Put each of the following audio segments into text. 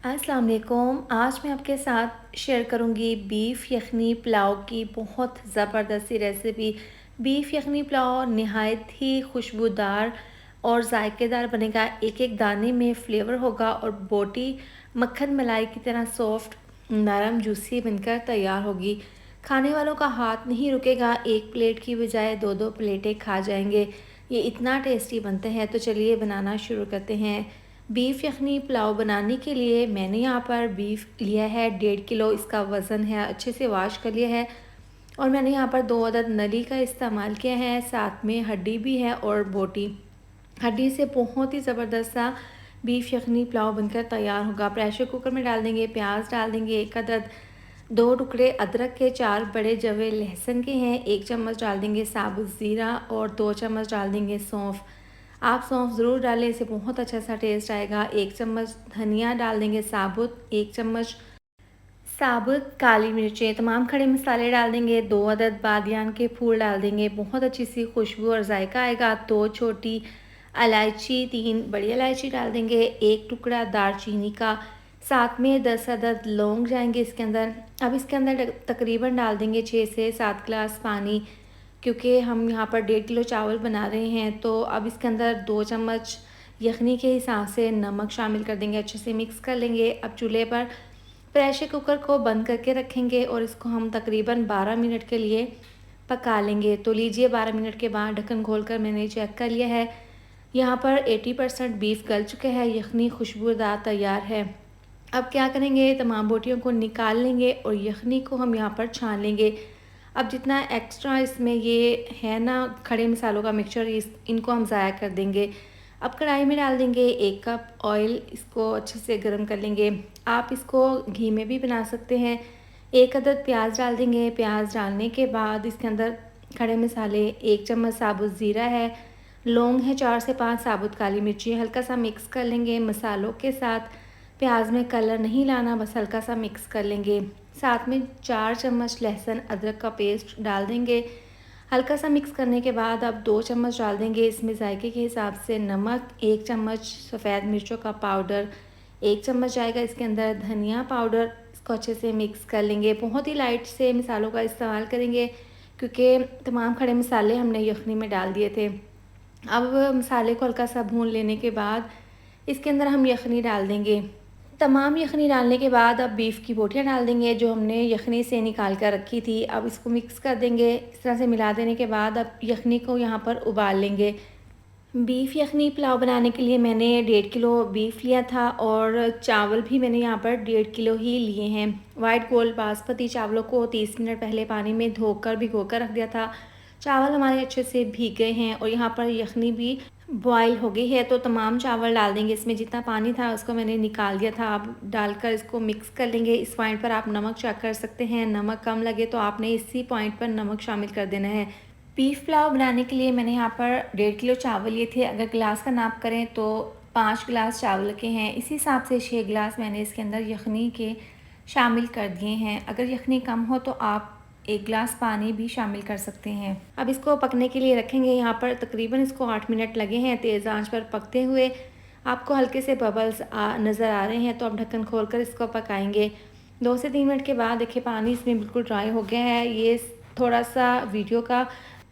अस्सलाम वालेकुम। आज मैं आपके साथ शेयर करूंगी बीफ़ यखनी पुलाव की बहुत ज़बरदस्त सी रेसिपी। बीफ़ यखनी पुलाव नहायत ही खुशबूदार और ज़ायकेदार बनेगा। एक एक दाने में फ्लेवर होगा और बोटी मक्खन मलाई की तरह सॉफ्ट, नरम, जूसी बनकर तैयार होगी। खाने वालों का हाथ नहीं रुकेगा, एक प्लेट की बजाय दो दो प्लेटें खा जाएंगे। ये इतना टेस्टी बनते हैं। तो चलिए बनाना शुरू करते हैं। बीफ़ यखनी पुलाव बनाने के लिए मैंने यहाँ पर बीफ़ लिया है 1.5 किलो, इसका वज़न है। अच्छे से वॉश कर लिया है और मैंने यहाँ पर 2 अदद नली का इस्तेमाल किया है, साथ में हड्डी भी है और बोटी। हड्डी से बहुत ही ज़बरदस्त सा बीफ़ यखनी पुलाव बनकर तैयार होगा। प्रेशर कुकर में डाल देंगे, प्याज डाल देंगे 1 अदद, 2 टुकड़े अदरक के, 4 बड़े जवे लहसुन के हैं, 1 चम्मच डाल देंगे साबुत ज़ीरा और 2 चम्मच डाल देंगे सौंफ। आप सौंफ ज़रूर डालें, इससे बहुत अच्छा सा टेस्ट आएगा। 1 चम्मच धनिया डाल देंगे साबुत, 1 चम्मच साबुत काली मिर्चें, तमाम खड़े मसाले डाल देंगे, 2 अदद बादियान के फूल डाल देंगे, बहुत अच्छी सी खुशबू और जायका आएगा। 2 छोटी इलायची, 3 बड़ी इलायची डाल देंगे, 1 टुकड़ा दालचीनी का, साथ में 10 अदद लौंग जाएंगे इसके अंदर। अब इसके अंदर तकरीबन डाल देंगे 6 से 7 गिलास पानी, क्योंकि हम यहाँ पर 1.5 किलो चावल बना रहे हैं। तो अब इसके अंदर 2 चम्मच यखनी के हिसाब से नमक शामिल कर देंगे, अच्छे से मिक्स कर लेंगे। अब चूल्हे पर प्रेशर कुकर को बंद करके रखेंगे और इसको हम तकरीबन 12 मिनट के लिए पका लेंगे। तो लीजिए 12 मिनट के बाद ढक्कन खोलकर मैंने चेक कर लिया है। यहाँ पर 80% बीफ गल चुके हैं, यखनी खुशबूदार तैयार है। अब क्या करेंगे, तमाम बोटियों को निकाल लेंगे और यखनी को हम यहाँ पर छान लेंगे। अब जितना एक्स्ट्रा इसमें ये है ना खड़े मसालों का मिक्सचर, इनको हम ज़ाया कर देंगे। अब कढ़ाई में डाल देंगे 1 कप ऑयल, इसको अच्छे से गर्म कर लेंगे। आप इसको घी में भी बना सकते हैं। 1 अदद प्याज डाल देंगे। प्याज डालने के बाद इसके अंदर खड़े मसाले, 1 चम्मच साबुत ज़ीरा है, लौंग है 4 से 5, साबुत काली मिर्ची, हल्का सा मिक्स कर लेंगे मसालों के साथ। प्याज में कलर नहीं लाना, बस हल्का सा मिक्स कर लेंगे। साथ में 4 चम्मच लहसुन अदरक का पेस्ट डाल देंगे। हल्का सा मिक्स करने के बाद अब 2 चम्मच डाल देंगे इसमें जायके के हिसाब से नमक, 1 चम्मच सफ़ेद मिर्चों का पाउडर, 1 चम्मच जाएगा इसके अंदर धनिया पाउडर। इसको अच्छे से मिक्स कर लेंगे। बहुत ही लाइट से मसालों का इस्तेमाल करेंगे, क्योंकि तमाम खड़े मसाले हमने यखनी में डाल दिए थे। अब मसाले को हल्का सा भून लेने के बाद इसके अंदर हम यखनी डाल देंगे। तमाम यखनी डालने के बाद अब बीफ़ की बोटियाँ डाल देंगे जो हमने यखनी से निकाल कर रखी थी। अब इसको मिक्स कर देंगे। इस तरह से मिला देने के बाद अब यखनी को यहाँ पर उबाल लेंगे। बीफ़ यखनी पुलाव बनाने के लिए मैंने 1.5 किलो बीफ़ लिया था और चावल भी मैंने यहाँ पर 1.5 किलो ही लिए हैं। वाइट गोल्ड बासमती चावलों को 30 मिनट पहले पानी में धोकर भिगोकर रख दिया था। चावल हमारे अच्छे से भीग गए हैं और यहाँ पर यखनी भी बॉयल हो गई है। तो तमाम चावल डाल देंगे इसमें, जितना पानी था उसको मैंने निकाल दिया था। अब डालकर इसको मिक्स कर लेंगे। इस पॉइंट पर आप नमक चेक कर सकते हैं, नमक कम लगे तो आपने इसी पॉइंट पर नमक शामिल कर देना है। बीफ़ पुलाव बनाने के लिए मैंने यहाँ पर 1.5 किलो चावल लिए थे। अगर गिलास का नाप करें तो 5 गिलास चावल के हैं, इसी हिसाब से 6 गिलास मैंने इसके अंदर यखनी के शामिल कर दिए हैं। अगर यखनी कम हो तो आप 1 गिलास पानी भी शामिल कर सकते हैं। अब इसको पकने के लिए रखेंगे। यहाँ पर तकरीबन इसको 8 मिनट लगे हैं तेज़ आंच पर पकते हुए। आपको हल्के से बबल्स नज़र आ रहे हैं, तो आप ढक्कन खोलकर इसको पकाएंगे। 2 से 3 मिनट के बाद देखिए पानी इसमें बिल्कुल ड्राई हो गया है। ये थोड़ा सा वीडियो का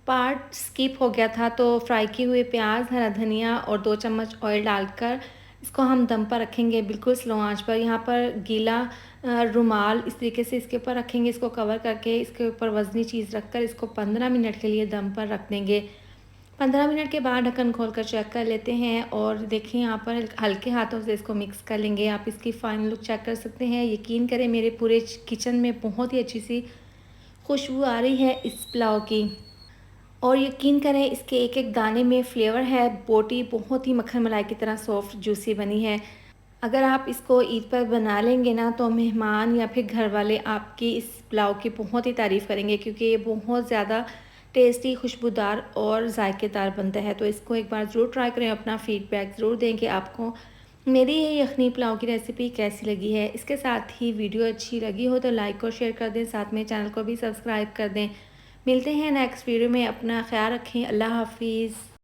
पार्ट स्किप हो गया था, तो फ्राई किए हुए प्याज, हरा धनिया और 2 चम्मच ऑयल डालकर इसको हम दम पर रखेंगे बिल्कुल स्लो आंच पर। यहाँ पर गीला रुमाल इस तरीके से इसके ऊपर रखेंगे, इसको कवर करके इसके ऊपर वज़नी चीज़ रखकर इसको 15 मिनट के लिए दम पर रख देंगे। 15 मिनट के बाद ढक्कन खोलकर चेक कर लेते हैं और देखिए यहाँ पर हल्के हाथों से इसको मिक्स कर लेंगे। आप इसकी फाइनल लुक चेक कर सकते हैं। यकीन करें मेरे पूरे किचन में बहुत ही अच्छी सी खुशबू आ रही है इस पुलाव की, और यकीन करें इसके एक एक दाने में फ्लेवर है। बोटी बहुत ही मक्खन मलाई की तरह सॉफ्ट जूसी बनी है। अगर आप इसको ईद पर बना लेंगे ना, तो मेहमान या फिर घर वाले आपकी इस पुलाव की बहुत ही तारीफ़ करेंगे, क्योंकि ये बहुत ज़्यादा टेस्टी, खुशबूदार और जायकेदार बनता है। तो इसको एक बार ज़रूर ट्राई करें, अपना फ़ीडबैक ज़रूर दें कि आपको मेरी ये यखनी पुलाव की रेसिपी कैसी लगी है। इसके साथ ही वीडियो अच्छी लगी हो तो लाइक और शेयर कर दें, साथ में चैनल को भी सब्सक्राइब कर दें। मिलते हैं नेक्स्ट वीडियो में। अपना ख्याल रखें। अल्लाह हाफिज़।